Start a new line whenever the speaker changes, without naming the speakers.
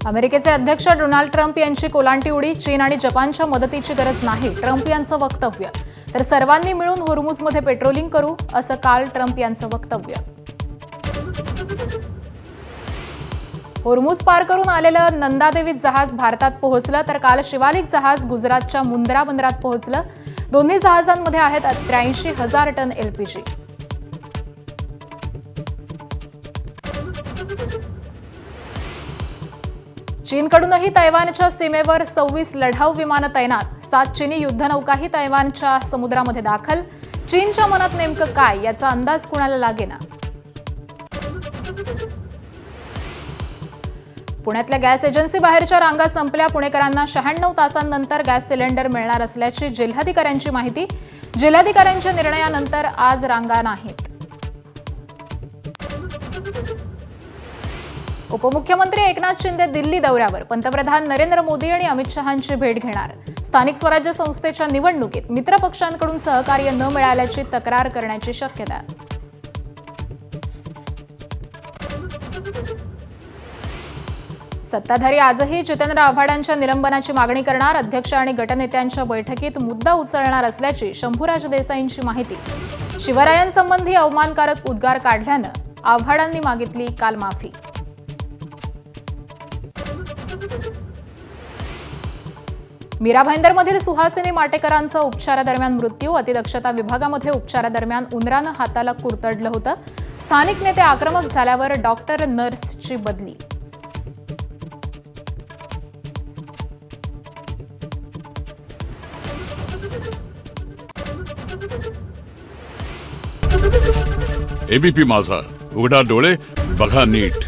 अमेरिकेचे अध्यक्ष Donald Trump यांची कोलांटी उडी. चीन आणि जपानच्या मदतीची गरज नाही, ट्रम्प यांचं वक्तव्य. तर सर्वांनी मिळून होर्मुझमध्ये पेट्रोलिंग करू, असं काल ट्रम्प यांचं वक्तव्य. होर्मुझ पार करून आलेलं नंदादेवी जहाज भारतात पोहोचलं. तर काल शिवालिक जहाज गुजरातच्या मुंद्रा बंदरात पोहोचलं. दोन्ही जहाजांमध्ये आहेत 83,000 टन एलपीजी. चीनकडूनही तैवानच्या सीमेवर 26 लढाऊ विमानं तैनात. 7 चीनी युद्धनौकाही तैवानच्या समुद्रामध्ये दाखल. चीनच्या मनात नेमकं काय याचा अंदाज कुणाला लागेना. पुण्यातल्या गॅस एजन्सी बाहेरच्या रांगा संपल्या. पुणेकरांना 96 तासांनंतर गॅस सिलेंडर मिळणार असल्याची जिल्हाधिकाऱ्यांची माहिती. जिल्हाधिकाऱ्यांच्या निर्णयानंतर आज रांगा नाहीत. उपमुख्यमंत्री एकनाथ शिंदे दिल्ली दौऱ्यावर. पंतप्रधान नरेंद्र मोदी आणि अमित शहांची भेट घेणार. स्थानिक स्वराज्य संस्थेच्या निवडणुकीत मित्रपक्षांकडून सहकार्य न मिळाल्याची तक्रार करण्याची शक्यता. सत्ताधारी आजही जितेंद्र आव्हाडांच्या निलंबनाची मागणी करणार. अध्यक्ष आणि गटनेत्यांच्या बैठकीत मुद्दा उचलणार असल्याची शंभूराज देसाईंची माहिती. शिवरायांसंबंधी अवमानकारक उद्गार काढल्यानं आव्हाडांनी मागितली काल माफी. मीरा भाईंदरमधील सुहासिनी माटेकरांचा उपचारादरम्यान मृत्यू. अतिदक्षता विभागामध्ये उपचारादरम्यान उंदरानं हाताला कुरतडलं होतं. स्थानिक नेते आक्रमक झाल्यावर डॉक्टर नर्सची बदली.
एबीपी माझा, उघडा डोळे बघा नीट.